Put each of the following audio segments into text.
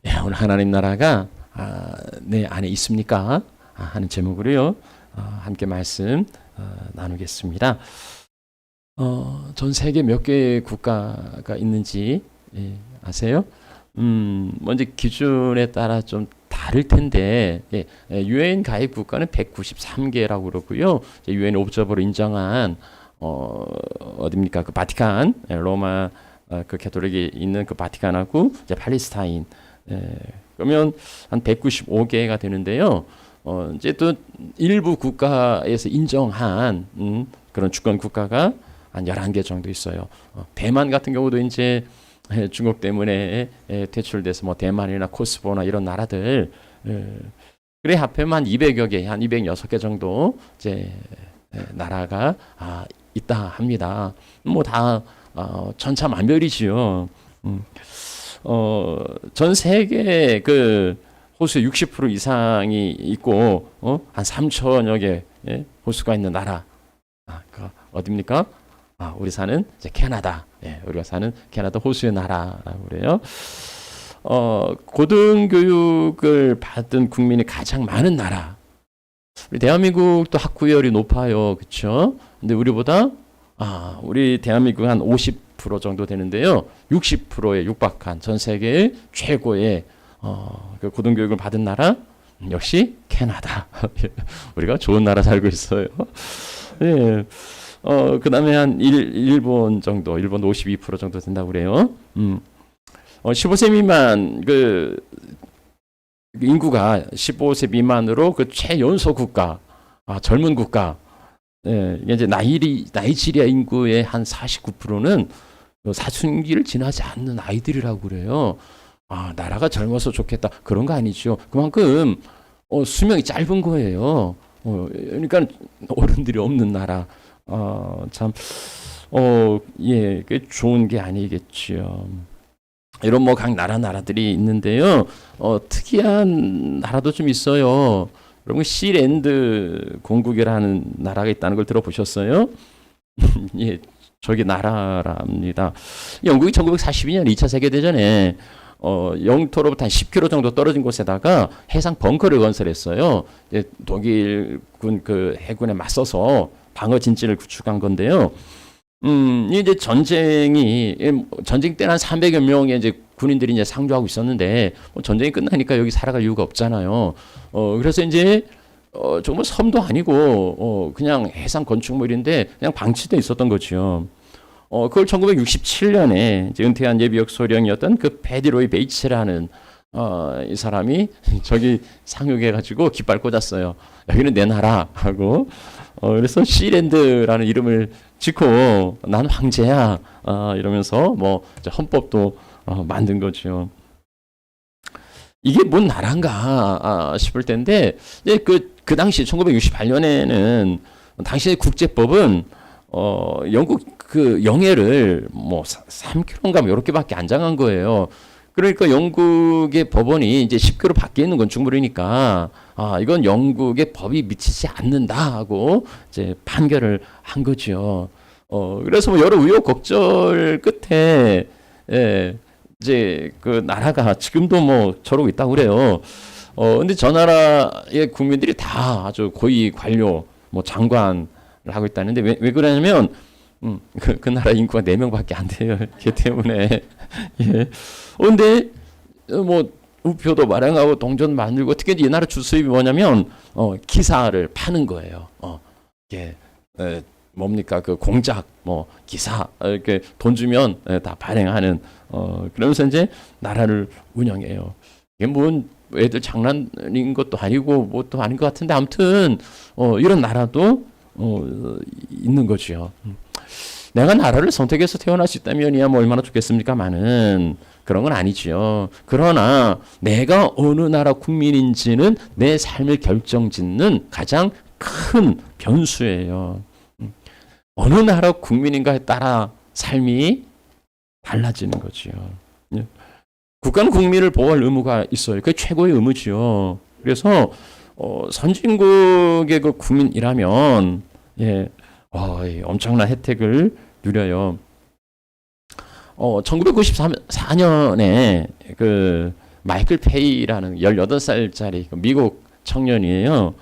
오늘 하나님 나라가 내 안에 있습니까? 하는 제목으로요. 함께 말씀 나누겠습니다. 전 세계 몇 개의 국가가 있는지 아세요? 먼저 기준에 따라 좀 다를 텐데, 유엔 가입 국가는 193개라고 그러고요. 유엔 옵저버로 인정한 어디입니까? 그 바티칸, 로마 그 가톨릭이 있는 그 바티칸하고 이제 팔레스타인. 그러면 한 195개가 되는데요. 이제 또 일부 국가에서 인정한 그런 주권 국가가 한 11개 정도 있어요. 대만 같은 경우도 이제 중국 때문에 퇴출돼서 뭐 대만이나 코스보나 이런 나라들 그래 합하면 한 200여 개, 한 206개 정도 이제 나라가 있다 합니다. 뭐 다 천차만별이지요. 전 세계 그 호수의 60% 이상이 있고 한 3천여 개 호수가 있는 나라. 그 어디입니까? 우리 사는 이제 캐나다. 우리가 사는 캐나다 호수의 나라라고 그래요. 고등교육을 받은 국민이 가장 많은 나라. 우리 대한민국도 학구열이 높아요. 그렇죠? 근데 우리보다 우리 대한민국 한 50% 정도 되는데요. 60%에 육박한 전 세계의 최고의 그 고등교육을 받은 나라 역시 캐나다. 우리가 좋은 나라 살고 있어요. 예. 그 다음에 한 일본 정도, 일본 52% 정도 된다고 그래요. 15세 미만 그 인구가 15세 미만으로 그 최연소 국가, 젊은 국가. 이제 나이지리아 인구의 한 49%는 사춘기를 지나지 않는 아이들이라고 그래요. 나라가 젊어서 좋겠다. 그런 거 아니죠. 그만큼 수명이 짧은 거예요. 그러니까 어른들이 없는 나라. 참, 그 좋은 게 아니겠지요. 이런 뭐 각 나라들이 있는데요. 특이한 나라도 좀 있어요. 여러분 시랜드 공국이라는 나라가 있다는 걸 들어보셨어요? 저기 나라랍니다. 영국이 1942년 2차 세계대전에 영토로부터 한 10km 정도 떨어진 곳에다가 해상 벙커를 건설했어요. 독일군 그 해군에 맞서서 방어 진지를 구축한 건데요. 이제 전쟁 때는 한 300여 명의 이제 군인들이 이제 상주하고 있었는데, 전쟁이 끝나니까 여기 살아갈 이유가 없잖아요. 그래서 이제, 정말 섬도 아니고, 그냥 해상 건축물인데, 그냥 방치돼 있었던 거죠. 그걸 1967년에 이제 은퇴한 예비역 소령이었던 그 베디로이 베이츠라는 이 사람이 저기 상륙해가지고 깃발 꽂았어요. 여기는 내 나라 하고. 그래서 시랜드라는 이름을 짓고 난 황제야 이러면서 뭐 헌법도 만든 거죠. 이게 뭔 나라인가 싶을 텐데 그 당시 1968년에는 당시의 국제법은 영국 그 영해를 뭐 3km인가 뭐 이렇게밖에 안 정한 거예요. 그러니까 영국의 법원이 이제 10km 밖에 있는 건축물이니까 이건 영국의 법이 미치지 않는다 하고 이제 판결을 한 거죠. 그래서 뭐 여러 우여곡절 끝에 이제 그 나라가 지금도 뭐 저러고 있다고 그래요. 근데 저 나라의 국민들이 다 아주 고위 관료, 뭐 장관을 하고 있다는데 왜 그러냐면 그 나라 인구가 4명밖에 안 돼요. 그 때문에. 근데 뭐 우표도 마련하고 동전 만들고 특히 이 나라 주수입이 뭐냐면 기사를 파는 거예요. 뭡니까 그 공작 뭐 기사 이렇게 돈 주면 다 발행하는 그러면서 이제 나라를 운영해요. 이게 뭐 애들 장난인 것도 아니고 뭣도 아닌 것 같은데 아무튼 이런 나라도 있는 거죠. 내가 나라를 선택해서 태어날 수 있다면이야 뭐 얼마나 좋겠습니까만은 그런 건 아니죠. 그러나 내가 어느 나라 국민인지는 내 삶을 결정짓는 가장 큰 변수예요. 어느 나라 국민인가에 따라 삶이 달라지는 거죠. 국가는 국민을 보호할 의무가 있어요. 그게 최고의 의무죠. 그래서 선진국의 그 국민이라면 엄청난 혜택을 누려요. 1994년에 그 마이클 페이라는 18살짜리 미국 청년이에요.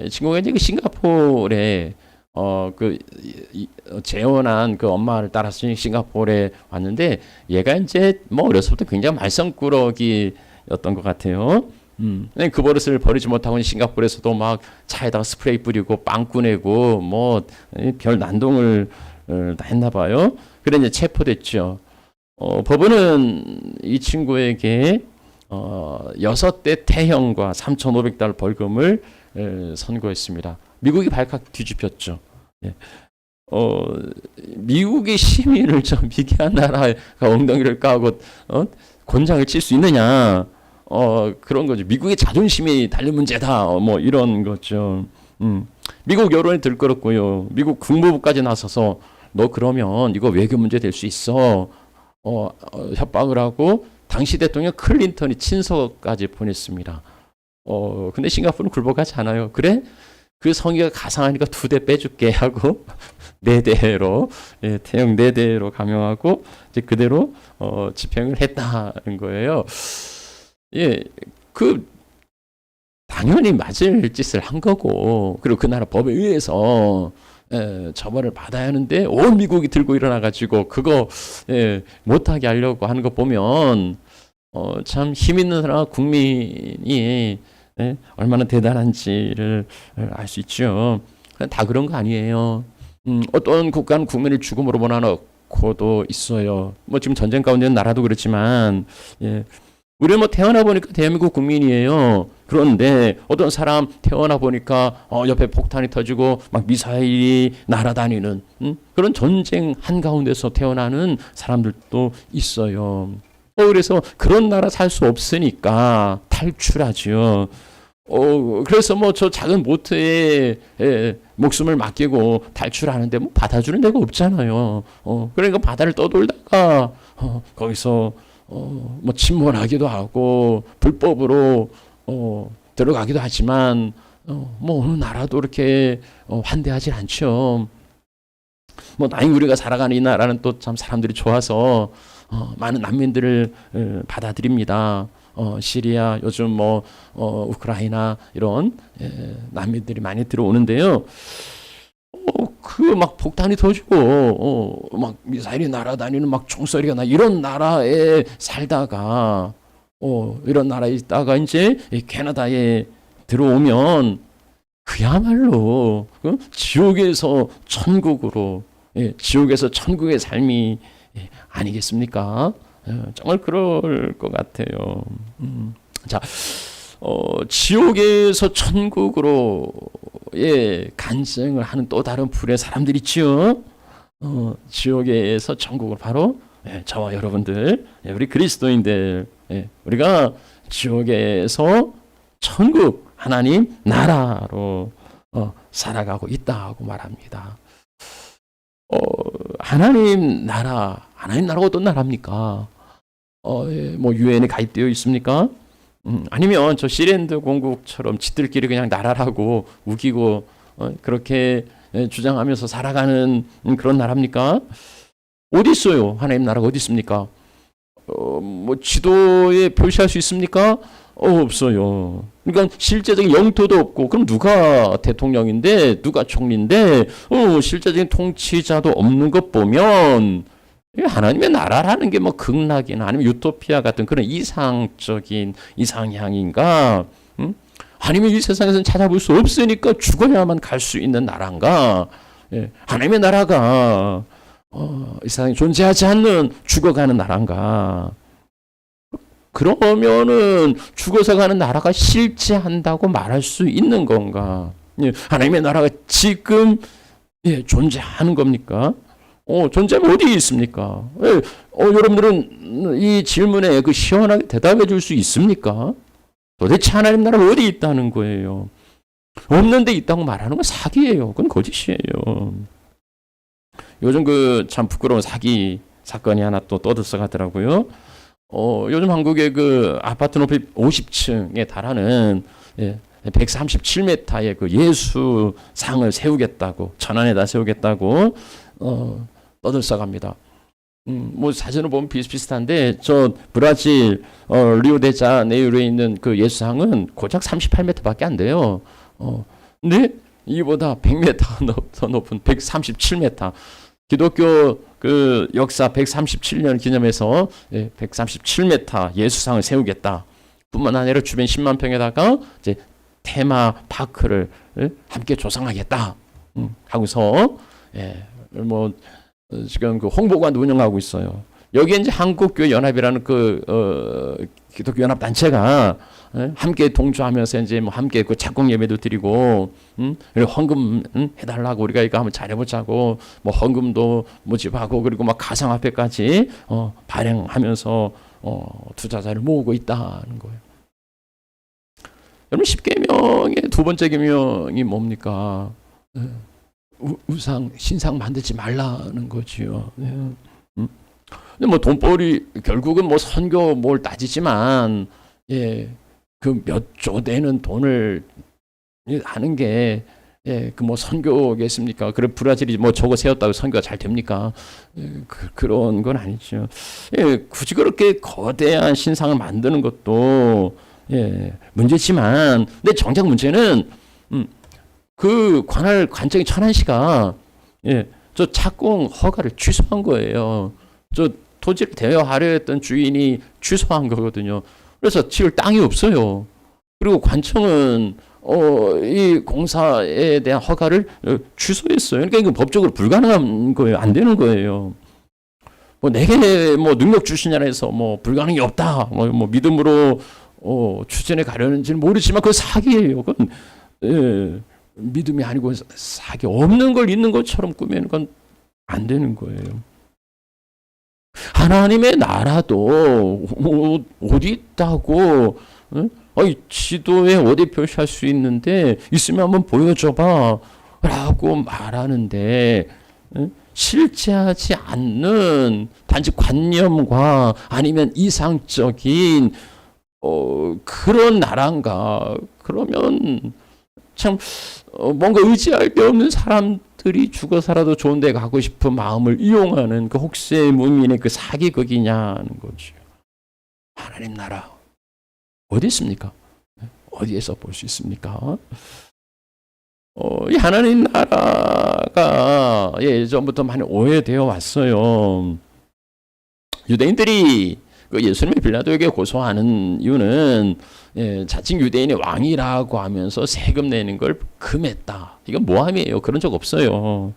이 친구가 이제 그 싱가포르에 재혼한 그 엄마를 따라서 싱가포르에 왔는데, 얘가 이제 뭐 어렸을 때 굉장히 말썽꾸러기였던 것 같아요. 그 버릇을 버리지 못하고 싱가포르에서도 막 차에다가 스프레이 뿌리고 빵꾸 내고 뭐 별 난동을 다 했나 봐요. 그래 이제 체포됐죠. 법원은 이 친구에게 6대 태형과 $3,500 벌금을 선고했습니다. 미국이 발칵 뒤집혔죠. 예. 미국의 시민을 저 미개한 나라가 엉덩이를 까고 곤장을 칠 수 있느냐? 그런 거죠. 미국의 자존심이 달린 문제다. 뭐 이런 거죠. 미국 여론이 들끓었고요. 미국 국무부까지 나서서 너 그러면 이거 외교 문제 될 수 있어. 협박을 하고 당시 대통령 클린턴이 친서까지 보냈습니다. 근데 싱가포르는 굴복하지 않아요. 그래? 그 성의가 가상하니까 2대 빼줄게 하고 4대로 태형 4대로 감형하고 이제 그대로 집행을 했다는 거예요. 예, 당연히 맞을 짓을 한 거고, 그리고 그 나라 법에 의해서 처벌을 받아야 하는데 온 미국이 들고 일어나가지고 그거 못하게 하려고 하는 거 보면 참 힘 있는 나라 국민이 얼마나 대단한지를 알 수 있죠. 다 그런 거 아니에요. 어떤 국가는 국민을 죽음으로 몰아넣고도 있어요. 뭐 지금 전쟁 가운데 있는 나라도 그렇지만, 우리는 뭐 태어나 보니까 대한민국 국민이에요. 그런데 어떤 사람 태어나 보니까 옆에 폭탄이 터지고 막 미사일이 날아다니는 그런 전쟁 한가운데서 태어나는 사람들도 있어요. 그래서 그런 나라 살 수 없으니까 탈출하죠. 그래서 뭐 저 작은 보트에 목숨을 맡기고 탈출하는데 뭐 받아주는 데가 없잖아요. 그러니까 바다를 떠돌다가 거기서 뭐 침몰하기도 하고 불법으로 들어가기도 하지만 뭐 어느 나라도 이렇게 환대하지 않죠. 뭐 다행히 우리가 살아가는 이 나라는 또 참 사람들이 좋아서 많은 난민들을 받아들입니다. 시리아, 요즘 뭐 우크라이나 이런 난민들이 많이 들어오는데요. 그 막 폭탄이 터지고 막 미사일이 날아다니는 막 총소리가 나, 이런 나라에 살다가 이런 나라에 있다가 이제 캐나다에 들어오면 그야말로 지옥에서 천국으로, 지옥에서 천국의 삶이 아니겠습니까? 정말 그럴 것 같아요. 자, 지옥에서 천국으로 간증을 하는 또 다른 불의 사람들이 있지요. 지옥에서 천국으로, 바로 저와 여러분들, 우리 그리스도인들, 우리가 지옥에서 천국, 하나님 나라로 살아가고 있다고 말합니다. 하나님 나라가 어떤 나라입니까? 뭐 유엔에 가입되어 있습니까? 아니면 저 시랜드 공국처럼 지들끼리 그냥 나라라고 우기고 그렇게 주장하면서 살아가는 그런 나라입니까? 어디 있어요? 하나님 나라가 어디 있습니까? 뭐 지도에 표시할 수 있습니까? 없어요. 그러니까 실제적인 영토도 없고, 그럼 누가 대통령인데, 누가 총리인데, 실제적인 통치자도 없는 것 보면 하나님의 나라라는 게 뭐 극락이나 아니면 유토피아 같은 그런 이상적인 이상향인가? 아니면 이 세상에서는 찾아볼 수 없으니까 죽어야만 갈 수 있는 나라인가? 하나님의 나라가 이 세상에 존재하지 않는 죽어가는 나라인가? 그러면은 죽어서 가는 나라가 실제한다고 말할 수 있는 건가? 하나님의 나라가 지금 존재하는 겁니까? 존재하면 어디 있습니까? 여러분들은 이 질문에 시원하게 대답해 줄 수 있습니까? 도대체 하나님 나라가 어디 있다는 거예요? 없는데 있다고 말하는 건 사기예요. 그건 거짓이에요. 요즘 참 부끄러운 사기 사건이 하나 또 떠들썩하더라고요. 요즘 한국의 아파트 높이 50층에 달하는 137m의 예수상을 세우겠다고, 천안에다 세우겠다고 떠들썩합니다. 뭐 사진을 보면 비슷비슷한데 저 브라질 리오데자네이루에 있는 그 예수상은 고작 38m밖에 안 돼요. 근데 이보다 100m 더 높은 137m. 기독교 그 역사 137년 기념해서 137m 예수상을 세우겠다. 뿐만 아니라 주변 10만 평에다가 이제 테마 파크를 함께 조성하겠다. 하고서 뭐 지금 그 홍보관도 운영하고 있어요. 여기에 이제 한국교회 연합이라는 그 기독교 연합 단체가 함께 동조하면서 이제 뭐 함께 그 작곡 예배도 드리고, 그리고 헌금 해달라고 우리가 이거 한번 잘해보자고 뭐 헌금도 모집하고 그리고 막 가상화폐까지 발행하면서 투자자를 모으고 있다는 거예요. 여러분 10계명의 두 번째 계명이 뭡니까? 우상 신상 만들지 말라는 거지요. 근데 뭐 돈벌이 결국은 뭐 선교 뭘 따지지만 그 몇 조 되는 돈을 하는 게 그 뭐 선교겠습니까? 그래 브라질이 뭐 저거 세웠다고 선교가 잘 됩니까? 그런 건 아니죠. 굳이 그렇게 거대한 신상을 만드는 것도 문제지만, 근데 정작 문제는 그 관청의 천안시가 저 착공 허가를 취소한 거예요. 저 토지를 대여하려 했던 주인이 취소한 거거든요. 그래서 지을 땅이 없어요. 그리고 관청은 이 공사에 대한 허가를 취소했어요. 그러니까 이건 법적으로 불가능한 거예요. 안 되는 거예요. 뭐 내게 뭐 능력 주시냐 해서 뭐 불가능이 없다. 뭐 믿음으로 추진해 가려는지는 모르지만 그건 사기예요. 그건 믿음이 아니고 사기. 없는 걸 있는 것처럼 꾸미는 건 안 되는 거예요. 하나님의 나라도 어디 있다고? 지도에 어디 표시할 수 있는데 있으면 한번 보여줘봐 라고 말하는데 실제하지 않는 단지 관념과 아니면 이상적인 그런 나라인가? 그러면 참 뭔가 의지할 게 없는 사람들이 죽어 살아도 좋은 데 가고 싶은 마음을 이용하는 그 혹세 무민의 그 사기극이냐는 거죠. 하나님 나라 어디 있습니까? 어디에서 볼 수 있습니까? 이 하나님 나라가 예전부터 많이 오해되어 왔어요. 유대인들이 그 예수님의 빌라도에게 고소하는 이유는 자칭 유대인의 왕이라고 하면서 세금 내는 걸 금했다. 이건 모함이에요. 그런 적 없어요.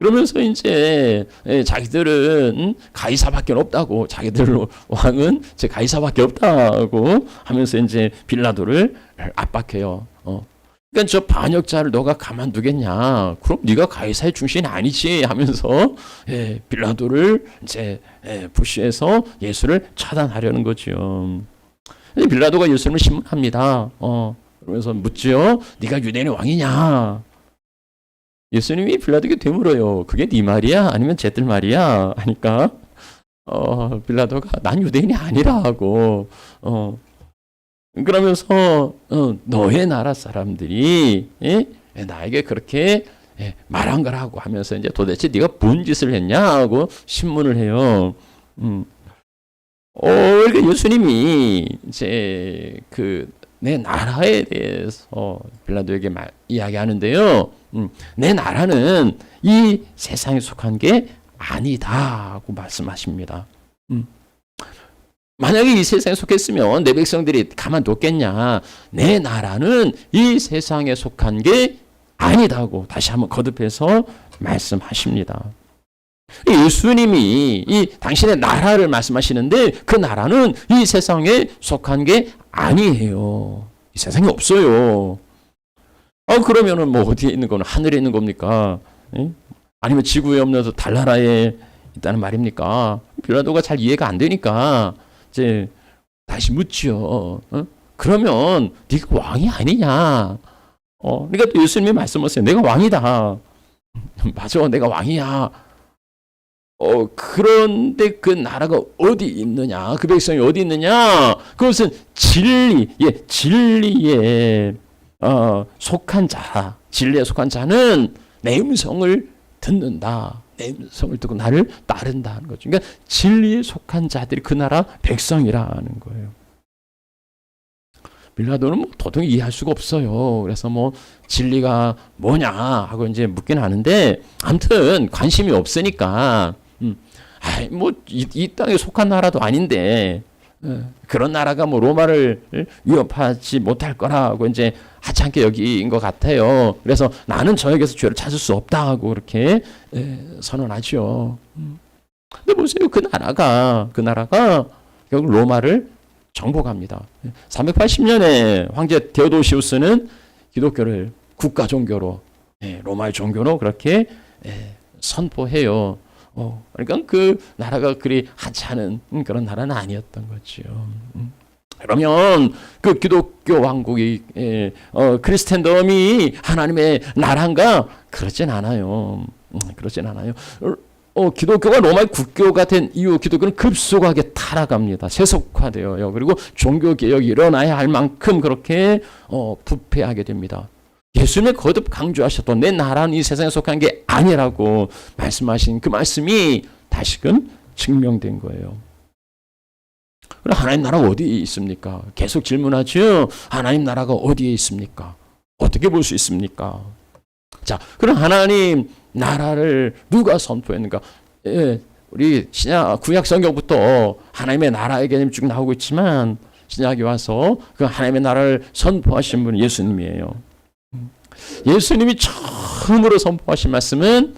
그러면서 이제 자기들은 가이사밖에 없다고, 자기들 왕은 제 가이사밖에 없다고 하면서 이제 빌라도를 압박해요. 그러니까 저 반역자를 너가 가만두겠냐? 그럼 네가 가이사의 중심이 아니지 하면서 빌라도를 이제 푸시해서 예수를 차단하려는 거죠. 빌라도가 예수님을 신문합니다. 그러면서 묻죠. 네가 유대인의 왕이냐? 예수님이 빌라도에게 되물어요. 그게 네 말이야? 아니면 쟤들 말이야? 하니까 빌라도가 난 유대인이 아니라 하고 그러면서 너의 나라 사람들이 나에게 그렇게 말한 거라고 하면서 이제 도대체 네가 뭔 짓을 했냐 하고 신문을 해요. 그러니까 예수님이 이제 그 내 나라에 대해서 빌라도에게 이야기하는데요. 내 나라는 이 세상에 속한 게 아니다고 말씀하십니다. 만약에 이 세상에 속했으면 내 백성들이 가만뒀겠냐? 내 나라는 이 세상에 속한 게 아니다고 다시 한번 거듭해서 말씀하십니다. 예수님이 이 당신의 나라를 말씀하시는데 그 나라는 이 세상에 속한 게 아니에요. 이 세상에 없어요. 그러면은 뭐 어디에 있는 거는 하늘에 있는 겁니까? 아니면 지구에 없는 달나라에 있다는 말입니까? 빌라도가 잘 이해가 안 되니까 이제 다시 묻지요. 그러면 네가 왕이 아니냐? 그러니까 또 예수님이 말씀하세요. 내가 왕이다. 맞아, 내가 왕이야. 그런데 그 나라가 어디 있느냐? 그 백성이 어디 있느냐? 그것은 진리에 속한 자, 진리에 속한 자는 내 음성을 듣는다. 내 음성을 듣고 나를 따른다는 거죠. 그러니까 진리에 속한 자들이 그 나라 백성이라는 거예요. 빌라도는 뭐 도통히 이해할 수가 없어요. 그래서 뭐 진리가 뭐냐 하고 이제 묻긴 하는데 아무튼 관심이 없으니까 이 땅에 속한 나라도 아닌데 그런 나라가 뭐 로마를 위협하지 못할 거라고 이제 하찮게 여긴 것 같아요. 그래서 나는 저에게서 죄를 찾을 수 없다고 그렇게 선언하죠. 근데 보세요, 그 나라가 결국 로마를 정복합니다. 380년에 황제 데오도시우스는 기독교를 국가 종교로, 로마의 종교로 그렇게 선포해요. 그러니까 그 나라가 그리 하찮은 그런 나라는 아니었던 거죠. 그러면 그 기독교 왕국이 크리스텐덤이 하나님의 나라인가? 그렇진 않아요. 그렇진 않아요. 기독교가 로마의 국교가 된 이후 기독교는 급속하게 타락합니다. 세속화되어요. 그리고 종교개혁이 일어나야 할 만큼 그렇게 부패하게 됩니다. 예수님이 거듭 강조하셨던 내 나라는 이 세상에 속한 게 아니라고 말씀하신 그 말씀이 다시금 증명된 거예요. 그럼 하나님 나라가 어디에 있습니까? 계속 질문하죠. 하나님 나라가 어디에 있습니까? 어떻게 볼 수 있습니까? 자, 그럼 하나님 나라를 누가 선포했는가? 우리 구약 성경부터 하나님의 나라의 개념이 쭉 나오고 있지만 신약에 와서 그 하나님의 나라를 선포하신 분은 예수님이에요. 예수님이 처음으로 선포하신 말씀은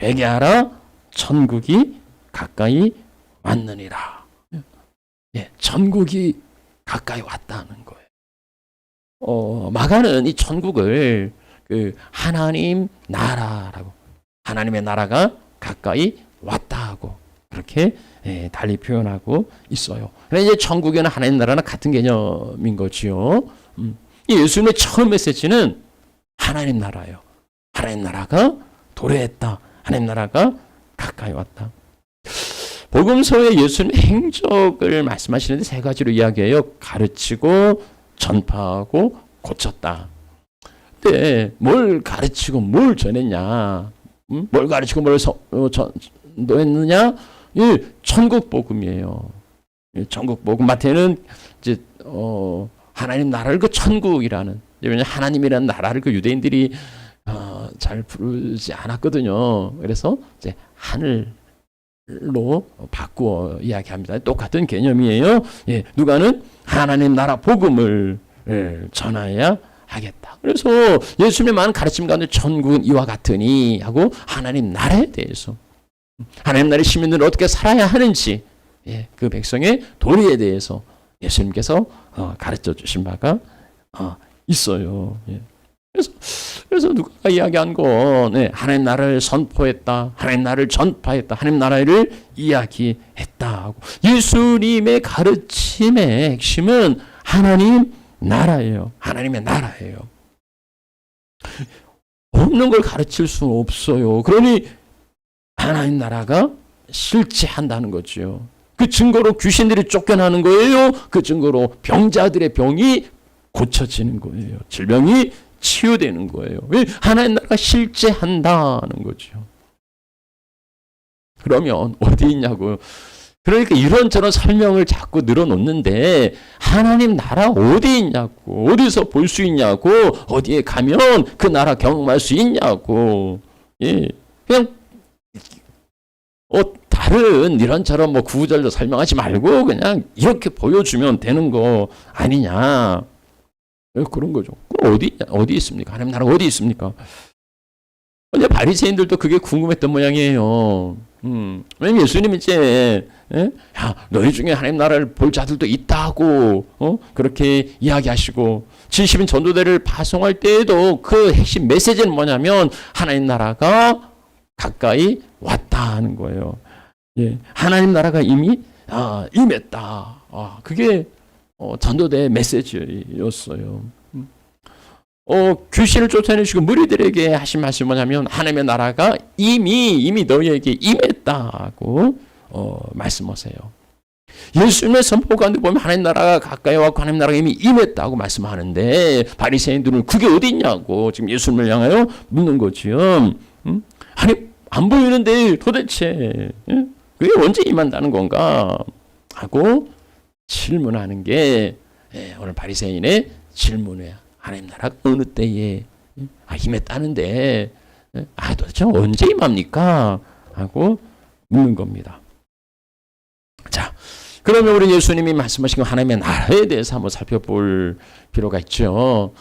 회개하라, 천국이 가까이 왔느니라. 천국이 가까이 왔다는 거예요. 마가는 이 천국을 그 하나님 나라라고, 하나님의 나라가 가까이 왔다고 그렇게 달리 표현하고 있어요. 그런데 이제 천국에는 하나님 나라는 같은 개념인 거지요. 예수님의 처음 메시지는 하나님 나라예요. 하나님 나라가 도래했다. 하나님 나라가 가까이 왔다. 복음서에 예수님의 행적을 말씀하시는데 세 가지로 이야기해요. 가르치고 전파하고 고쳤다. 근데 뭘 가르치고 뭘 전했냐? 뭘 가르치고 뭘 전도했느냐? 이 천국 복음이에요. 천국 복음. 마태는 이제 하나님 나라를 그 천국이라는, 왜냐하면 하나님이라는 나라를 그 유대인들이 잘 부르지 않았거든요. 그래서 이제 하늘로 바꾸어 이야기합니다. 똑같은 개념이에요. 누가는 하나님 나라 복음을 전하여야 하겠다. 그래서 예수님의 많은 가르침 가운데 천국은 이와 같으니 하고 하나님 나라에 대해서, 하나님 나라의 시민들은 어떻게 살아야 하는지, 그 백성의 도리에 대해서 예수님께서 가르쳐 주신 바가 있어요. 그래서 누가 이야기한 건 하나님 나라를 선포했다, 하나님 나라를 전파했다, 하나님 나라를 이야기했다 하고, 예수님의 가르침의 핵심은 하나님 나라예요. 하나님의 나라예요. 없는 걸 가르칠 수는 없어요. 그러니 하나님 나라가 실체한다는 거죠. 그 증거로 귀신들이 쫓겨나는 거예요. 그 증거로 병자들의 병이 고쳐지는 거예요. 질병이 치유되는 거예요. 왜? 하나님 나라가 실제한다는 거죠. 그러면 어디 있냐고요? 그러니까 이런저런 설명을 자꾸 늘어놓는데 하나님 나라 어디 있냐고, 어디서 볼 수 있냐고, 어디에 가면 그 나라 경험할 수 있냐고. 그냥 다른 이런저런 뭐 구절도 설명하지 말고 그냥 이렇게 보여주면 되는 거 아니냐. 그런 거죠. 그럼 어디 있습니까? 하나님 나라 어디 있습니까? 근데 바리새인들도 그게 궁금했던 모양이에요. 왜냐면 예수님이 이제 너희 중에 하나님 나라를 볼 자들도 있다고 그렇게 이야기하시고 70인 전도대를 파송할 때에도 그 핵심 메시지는 뭐냐면 하나님 나라가 가까이 왔다는 거예요. 하나님 나라가 이미 임했다. 그게 전도대의 메시지였어요. 귀신을 쫓아내시고 무리들에게 하신 말씀이 뭐냐면 하나님의 나라가 이미 너희에게 임했다고 말씀하세요. 예수님의 선포 가운데 보면 하나님 나라가 가까이 왔고 하나님 나라가 이미 임했다고 말씀하는데 바리새인들은 그게 어디 있냐고 지금 예수님을 향하여 묻는 거지요. 아니 안 보이는데 도대체 그게 언제 임한다는 건가 하고 질문하는 게 오늘 바리새인의 질문이에요. 하나님 나라가 어느 때에 임했다는데 도대체 언제 임합니까? 하고 묻는 겁니다. 자, 그러면 우리 예수님이 말씀하신 하나님의 나라에 대해서 한번 살펴볼 필요가 있죠.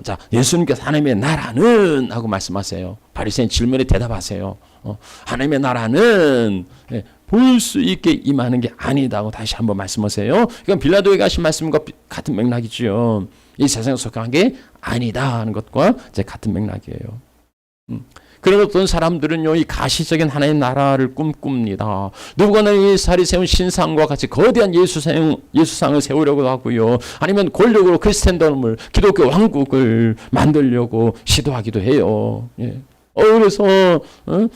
자, 예수님께서 하나님의 나라는 하고 말씀하세요. 바리새인 질문에 대답하세요. 하나님의 나라는 볼 수 있게 임하는 게 아니다고 다시 한번 말씀하세요. 이건 빌라도에게 하신 말씀과 같은 맥락이죠. 이 세상에 속한 게 아니다 하는 것과 이제 같은 맥락이에요. 그런 어떤 사람들은요, 이 가시적인 하나의 나라를 꿈꿉니다. 누구나 이 살이 세운 신상과 같이 거대한 예수상을 세우려고 하고요. 아니면 권력으로 크리스텐덤을, 기독교 왕국을 만들려고 시도하기도 해요. 예. 그래서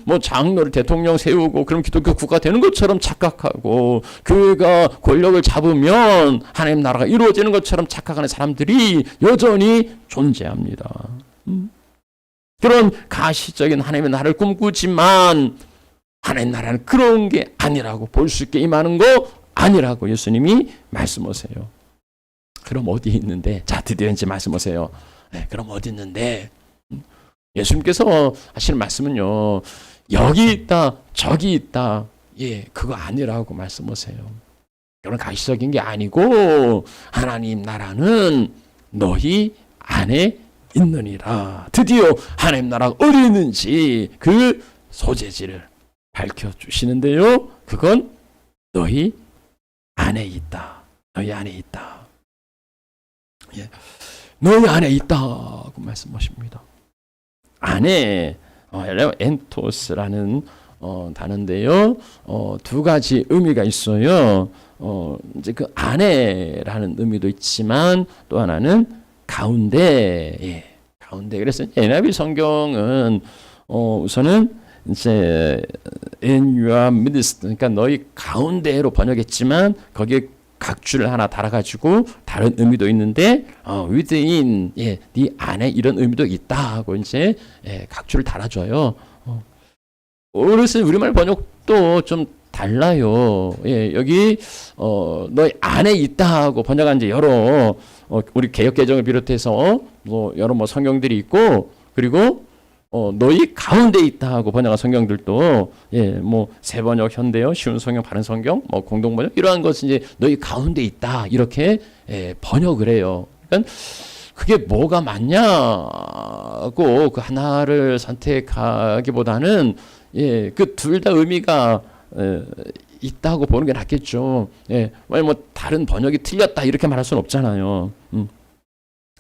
뭐 장로를 대통령 세우고 그럼 기독교 국가 되는 것처럼 착각하고 교회가 권력을 잡으면 하나님 나라가 이루어지는 것처럼 착각하는 사람들이 여전히 존재합니다. 그런 가시적인 하나님의 나라를 꿈꾸지만 하나님 나라는 그런 게 아니라고, 볼 수 있게 임하는 거 아니라고 예수님이 말씀하세요. 그럼 어디 있는데? 자, 드디어 이제 말씀하세요. 그럼 어디 있는데? 예수님께서 하시는 말씀은요, 여기 있다, 저기 있다, 그거 아니라고 말씀하세요. 그런 가시적인 게 아니고 하나님 나라는 너희 안에 있느니라. 드디어 하나님 나라가 어디 있는지 그 소재지를 밝혀주시는데요, 그건 너희 안에 있다. 너희 안에 있다. 너희 안에 있다고 말씀하십니다. 안에 엔토스라는 단어인데요, 두 가지 의미가 있어요. 이제 그 안에라는 의미도 있지만 또 하나는 가운데, 가운데. 그래서 NIV 성경은 우선은 이제 in your midst, 그러니까 너희 가운데로 번역했지만 거기에 각주를 하나 달아가지고 다른 의미도 있는데 within, 네 안에 이런 의미도 있다 하고 이제 각주를 달아줘요. 그래서 우리말 번역도 좀 달라요. 여기 너희 안에 있다 하고 번역한 이제 여러 우리 개역개정을 비롯해서 여러 성경들이 있고, 그리고 너희 가운데 있다 하고 번역한 성경들도 새 번역, 현대어, 쉬운 성경, 바른 성경, 공동 번역 이러한 것은 이제 너희 가운데 있다 이렇게 번역을 해요. 그러니까 그게 뭐가 맞냐고 그 하나를 선택하기보다는 그 둘 다 의미가 있다고 보는 게 낫겠죠. 뭐 다른 번역이 틀렸다 이렇게 말할 수는 없잖아요.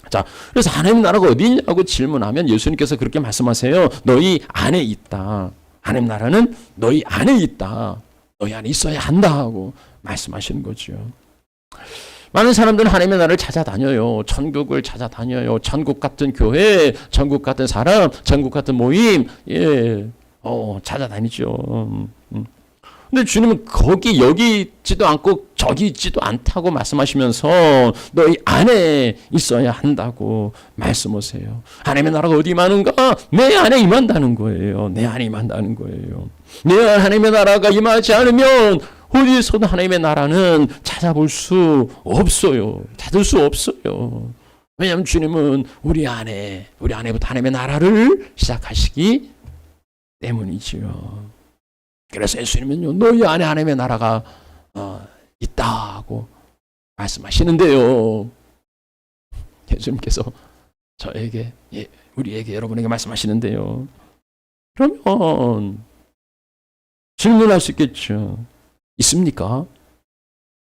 자, 그래서 하나님 나라가 어디 있냐고 질문하면 예수님께서 그렇게 말씀하세요. 너희 안에 있다. 하나님 나라는 너희 안에 있다. 너희 안에 있어야 한다 하고 말씀하시는 거죠. 많은 사람들은 하나님의 나라를 찾아다녀요. 천국을 찾아다녀요. 천국 같은 교회, 천국 같은 사람, 천국 같은 모임, 찾아다니죠. 근데 주님은 여기 있지도 않고 저기 있지도 않다고 말씀하시면서 너희 안에 있어야 한다고 말씀하세요. 하나님의 나라가 어디 임하는가? 내 안에 임한다는 거예요. 내 안에 임한다는 거예요. 내 안에 하나님의 나라가 임하지 않으면 어디에서도 하나님의 나라는 찾아볼 수 없어요. 찾을 수 없어요. 왜냐하면 주님은 우리 안에부터 하나님의 나라를 시작하시기 때문이지요. 그래서 예수님은요, 너희 안에 하나님의 나라가 있다고 말씀하시는데요. 예수님께서 저에게, 우리에게, 여러분에게 말씀하시는데요. 그러면 질문할 수 있겠죠. 있습니까?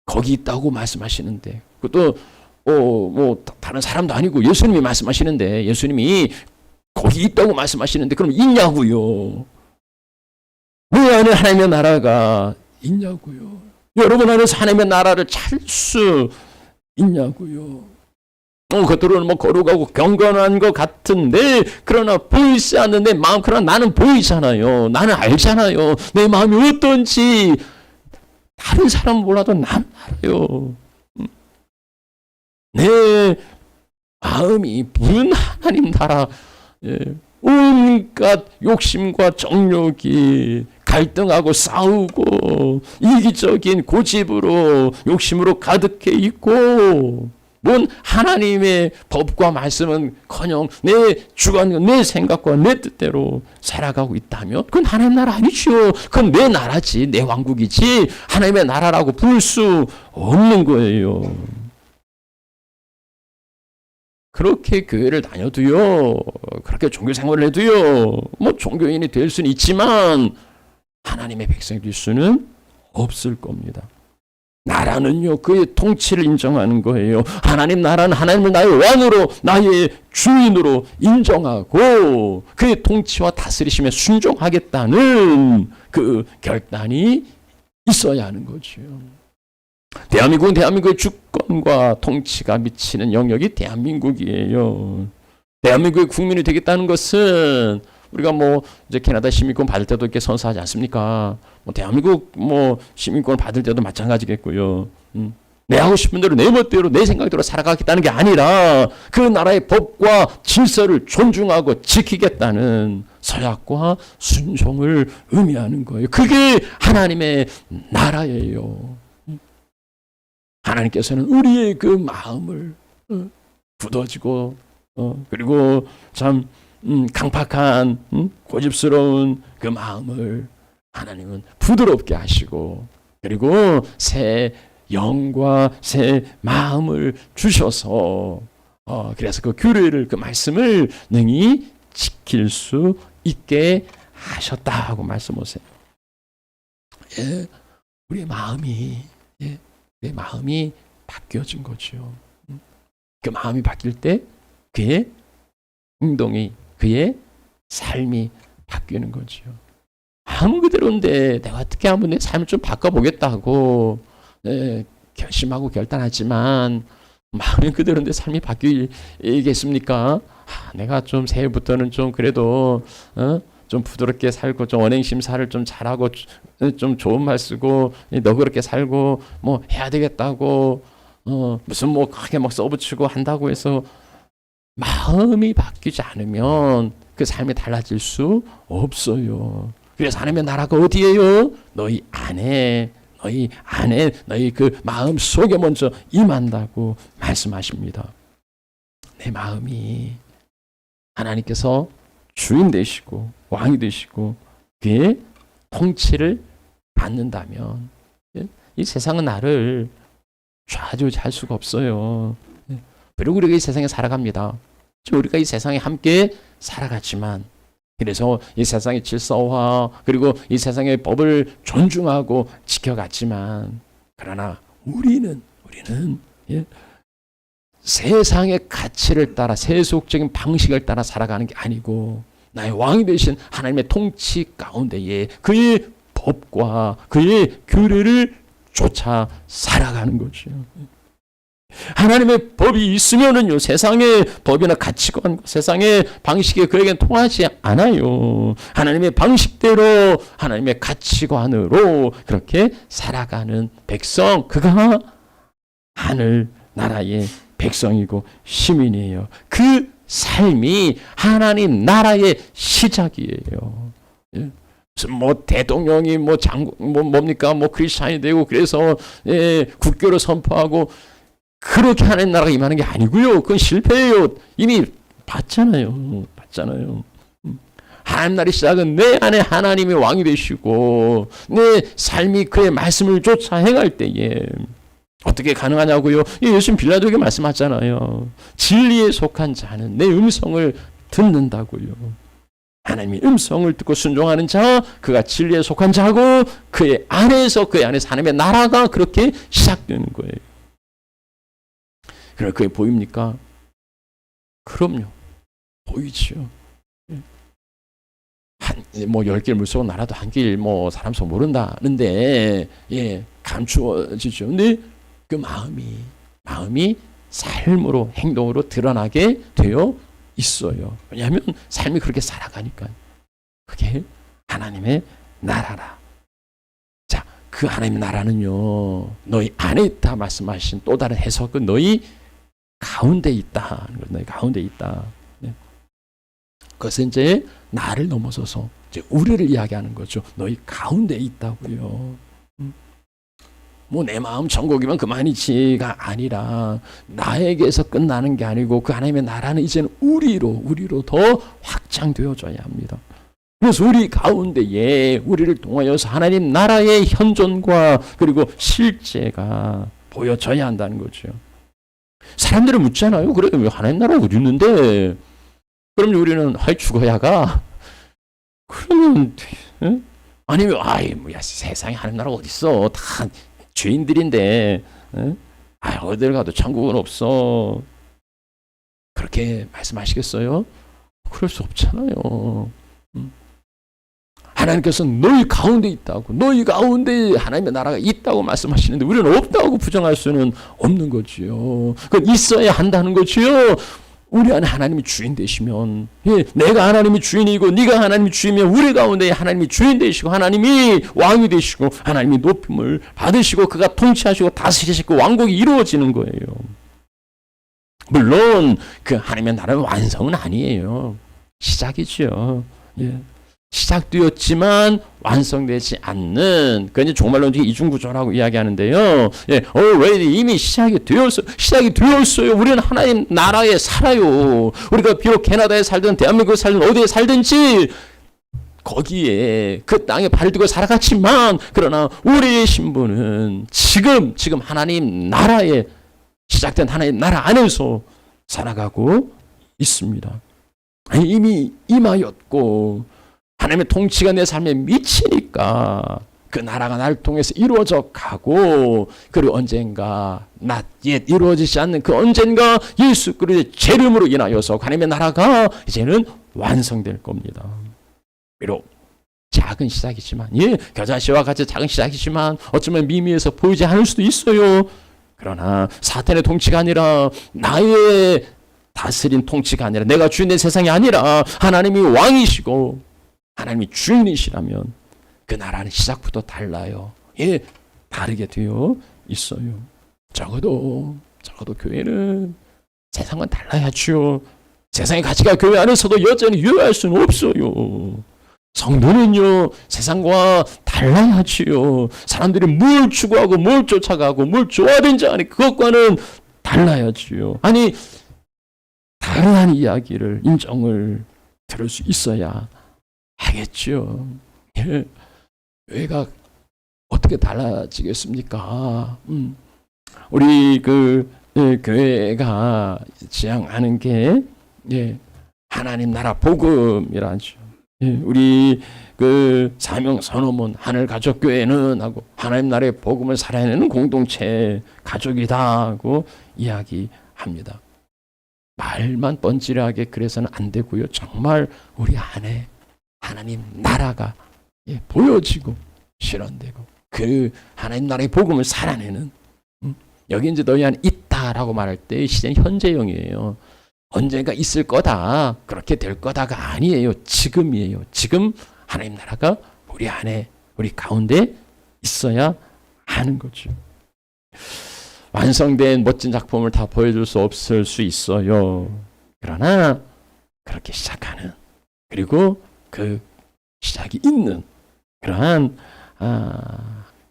거기 있다고 말씀하시는데, 그것도 뭐 다른 사람도 아니고 예수님이 말씀하시는데, 예수님이 거기 있다고 말씀하시는데 그럼 있냐고요? 내 안에 하나님의 나라가 있냐고요? 여러분 안에서 하나님의 나라를 찾을 수 있냐고요? 겉으로는 거룩하고 경건한 것 같은데, 그러나 보이지 않는 내 마음, 그러나 나는 보이잖아요. 나는 알잖아요. 내 마음이 어떤지 다른 사람은 몰라도 난 알아요. 내 마음이 무슨 하나님 나라, 온갖 욕심과 정욕이 갈등하고 싸우고 이기적인 고집으로 욕심으로 가득해 있고, 뭔 하나님의 법과 말씀은커녕 내 주관, 내 생각과 내 뜻대로 살아가고 있다면 그건 하나님 나라 아니죠. 그건 내 나라지, 내 왕국이지 하나님의 나라라고 부를 수 없는 거예요. 그렇게 교회를 다녀도요, 그렇게 종교 생활을 해도요, 뭐 종교인이 될 수는 있지만 하나님의 백성이 될 수는 없을 겁니다. 나라는요, 그의 통치를 인정하는 거예요. 하나님 나라는 하나님을 나의 왕으로, 나의 주인으로 인정하고 그의 통치와 다스리심에 순종하겠다는 그 결단이 있어야 하는 거죠. 대한민국은 대한민국의 주권과 통치가 미치는 영역이 대한민국이에요. 대한민국의 국민이 되겠다는 것은 우리가 뭐 이제 캐나다 시민권 받을 때도 이렇게 선서하지 않습니까? 뭐 대한민국 뭐 시민권을 받을 때도 마찬가지겠고요. 내 하고 싶은 대로 내 멋대로 내 생각대로 살아가겠다는 게 아니라 그 나라의 법과 질서를 존중하고 지키겠다는 서약과 순종을 의미하는 거예요. 그게 하나님의 나라예요. 하나님께서는 우리의 그 마음을 굳어지고 그리고 참 강팍한 고집스러운 그 마음을 하나님은 부드럽게 하시고, 그리고 새 영과 새 마음을 주셔서 그래서 그 규례를, 그 말씀을 능히 지킬 수 있게 하셨다고 말씀하세요. 예, 우리의 마음이 내 마음이 바뀌어진 거죠. 그 마음이 바뀔 때 그의 행동이, 그의 삶이 바뀌는 거죠. 마음 그대로인데 내가 어떻게 하면 내 삶을 좀 바꿔보겠다고 결심하고 결단하지만 마음이 그대로인데 삶이 바뀌겠습니까? 내가 좀 새해부터는 좀 그래도 좀 부드럽게 살고 좀 언행심사를 좀 잘하고 좀 좋은 말 쓰고 너그럽게 살고 뭐 해야 되겠다고 무슨 뭐 크게 막 써붙이고 한다고 해서 마음이 바뀌지 않으면 그 삶이 달라질 수 없어요. 그래서 하나님의 나라가 어디예요? 너희 안에 너희 그 마음 속에 먼저 임한다고 말씀하십니다. 내 마음이 하나님께서 주인 되시고 왕이 되시고 그의 통치를 받는다면 이 세상은 나를 좌지우지할 수가 없어요. 그리고 우리가 이 세상에 살아갑니다. 우리가 이 세상에 함께 살아갔지만, 그래서 이 세상의 질서화 그리고 이 세상의 법을 존중하고 지켜갔지만, 그러나 우리는 세상의 가치를 따라 세속적인 방식을 따라 살아가는 게 아니고 나의 왕이 되신 하나님의 통치 가운데에 그의 법과 그의 규례를 쫓아 살아가는 거죠. 하나님의 법이 있으면은요, 세상의 법이나 가치관, 세상의 방식이 그에게는 통하지 않아요. 하나님의 방식대로, 하나님의 가치관으로 그렇게 살아가는 백성, 그가 하늘 나라의 백성이고 시민이에요. 그 삶이 하나님 나라의 시작이에요. 무슨 뭐 대통령이 뭐 장군 뭡니까 뭐 크리스찬이 되고 그래서 국교를 선포하고 그렇게 하나님 나라가 임하는 게 아니고요. 그건 실패예요. 이미 봤잖아요. 하나님 나라의 시작은 내 안에 하나님의 왕이 되시고 내 삶이 그의 말씀을 쫓아 행할 때에 어떻게 가능하냐고요? 예수님 빌라도에게 말씀하잖아요. 진리에 속한 자는 내 음성을 듣는다고요. 하나님의 음성을 듣고 순종하는 자, 그가 진리에 속한 자고 그의 안에서 하나님의 나라가 그렇게 시작되는 거예요. 그럼 그게 보입니까? 그럼요. 보이지요. 뭐 10길 물속 나라도 한 길 뭐 사람 속 모른다는데 감추어지죠. 근데 그 마음이 삶으로 행동으로 드러나게 되어 있어요. 왜냐하면 삶이 그렇게 살아가니까. 그게 하나님의 나라라. 자, 그 하나님의 나라는요, 너희 안에 있다 말씀하신 또 다른 해석은 너희 가운데 있다. 너희 가운데 있다. 그것은 이제 나를 넘어서서 이제 우리를 이야기하는 거죠. 너희 가운데 있다고요. 뭐 내 마음 천국이면 그만이지가 아니라 나에게서 끝나는 게 아니고 그 하나님의 나라는 이제는 우리로 더 확장되어져야 합니다. 그래서 우리 가운데에 우리를 통하여서 하나님 나라의 현존과 그리고 실제가 보여져야 한다는 거죠. 사람들은 묻잖아요. 그래 왜 하나님 나라 어디 있는데? 그럼 우리는 죽어야가? 그러면 응? 아니면 뭐야 세상에 하나님 나라 어디 있어? 다 죄인들인데 어딜 가도 천국은 없어. 그렇게 말씀하시겠어요? 그럴 수 없잖아요. 하나님께서 너희 가운데 있다고, 너희 가운데 하나님의 나라가 있다고 말씀하시는데 우리는 없다고 부정할 수는 없는 거지요. 그건 있어야 한다는 거지요. 우리 안에 하나님이 주인 되시면, 내가 하나님이 주인이고 네가 하나님이 주인이면 우리 가운데 하나님이 주인 되시고 하나님이 왕이 되시고 하나님이 높임을 받으시고 그가 통치하시고 다스리시고 왕국이 이루어지는 거예요. 물론 그 하나님의 나라는 완성은 아니에요. 시작이죠. 시작되었지만 완성되지 않는, 그 이제 종말론적 이중구조라고 이야기하는데요. 왜 이미 시작이 되었어요. 우리는 하나님 나라에 살아요. 우리가 비록 캐나다에 살든 대한민국에 살든 어디에 살든지 거기에 그 땅에 발을 들고 살아갔지만 그러나 우리의 신분은 지금 하나님 나라에 시작된 하나님 나라 안에서 살아가고 있습니다. 이미 임하였고 하나님의 통치가 내 삶에 미치니까 그 나라가 나를 통해서 이루어져 가고, 그리고 언젠가 옛 이루어지지 않는 그 언젠가 예수 그리스도의 재림으로 인하여서 하나님의 나라가 이제는 완성될 겁니다. 비록 작은 시작이지만, 겨자씨와 같이 작은 시작이지만 어쩌면 미미해서 보이지 않을 수도 있어요. 그러나 사탄의 통치가 아니라 나의 다스린 통치가 아니라 내가 주인된 세상이 아니라 하나님이 왕이시고 하나님이 주인이시라면 그 나라는 시작부터 달라요. 다르게 되어 있어요. 적어도 교회는 세상은 달라야죠. 세상의 가치가 교회 안에서도 여전히 유효할 수는 없어요. 성도는요 세상과 달라야지요. 사람들이 뭘 추구하고 뭘 쫓아가고 뭘 좋아하든지 아니 그것과는 달라야지요. 아니 다양한 이야기를 인정을 들을 수 있어야 하겠죠. 교회가 어떻게 달라지겠습니까? 우리 교회가 지향하는 게 하나님 나라 복음이라죠. 우리 사명 선언문 하늘 가족 교회는 하고 하나님 나라의 복음을 살아내는 공동체 가족이다 하고 이야기합니다. 말만 뻔질하게 그래서는 안 되고요. 정말 우리 안에 하나님 나라가 보여지고 실현되고 그 하나님 나라의 복음을 살아내는, 여기 이제 너희 안에 있다라고 말할 때 시제는 현재형이에요. 언젠가 있을 거다, 그렇게 될 거다가 아니에요. 지금이에요. 지금 하나님 나라가 우리 안에 우리 가운데 있어야 하는 거죠. 완성된 멋진 작품을 다 보여줄 수 없을 수 있어요. 그러나 그렇게 시작하는, 그리고 그 시작이 있는 그러한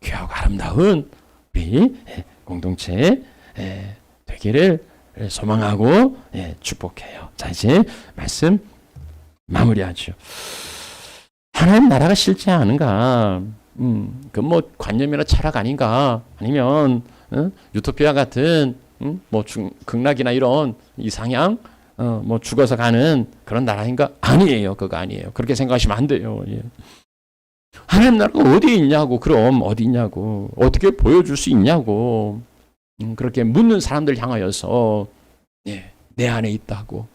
귀하고 아름다운 우리 공동체 되기를 소망하고 축복해요. 자, 이제 말씀 마무리하죠. 하나님 나라가 실제 아는가? 그 뭐 관념이나 철학 아닌가? 아니면 유토피아 같은 뭐 극락이나 이런 이상향 뭐 죽어서 가는 그런 나라인가? 아니에요. 그거 아니에요. 그렇게 생각하시면 안 돼요. 하나님 나라가 어디 있냐고, 그럼 어디 있냐고, 어떻게 보여줄 수 있냐고, 그렇게 묻는 사람들 향하여서 내 안에 있다고,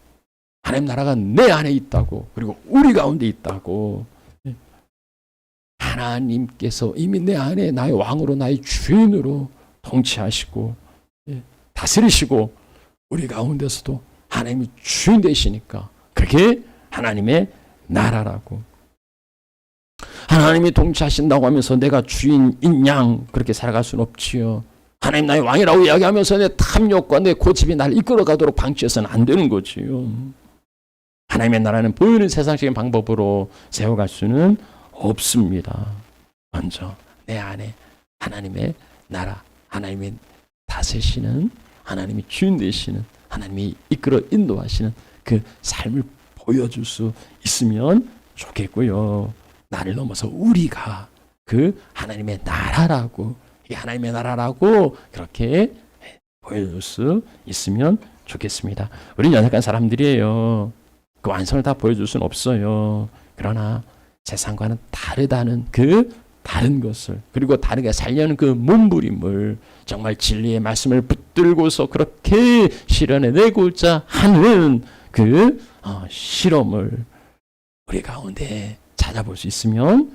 하나님 나라가 내 안에 있다고, 그리고 우리 가운데 있다고, 하나님께서 이미 내 안에 나의 왕으로 나의 주인으로 통치하시고 다스리시고 우리 가운데서도 하나님이 주인 되시니까 그게 하나님의 나라라고. 하나님이 통치하신다고 하면서 내가 주인인 양 그렇게 살아갈 수는 없지요. 하나님 나의 왕이라고 이야기하면서 내 탐욕과 내 고집이 나를 이끌어가도록 방치해서는 안 되는 거지요. 하나님의 나라는 보이는 세상적인 방법으로 세워갈 수는 없습니다. 먼저 내 안에 하나님의 나라, 하나님의 다스리시는, 하나님이 주인 되시는, 하나님이 이끌어 인도하시는 그 삶을 보여줄 수 있으면 좋겠고요. 나를 넘어서 우리가 그 하나님의 나라라고, 이 하나님의 나라라고 그렇게 보여줄 수 있으면 좋겠습니다. 우리는 연약한 사람들이에요. 그 완성을 다 보여줄 수는 없어요. 그러나 세상과는 다르다는 그 다른 것을, 그리고 다르게 살려는 그 몸부림을 정말 진리의 말씀을 붙들고서 그렇게 실현해내고자 하는 그 실험을 우리 가운데 찾아볼 수 있으면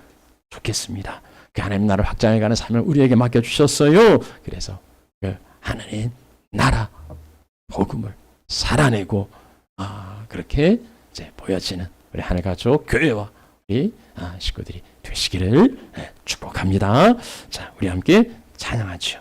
좋겠습니다. 그 하나님 나라를 확장해가는 삶을 우리에게 맡겨주셨어요. 그래서 그 하나님 나라 복음을 살아내고 그렇게 이제 보여지는 우리 하늘 가족 교회와 우리 식구들이 되시기를 축복합니다. 자, 우리 함께 찬양하죠.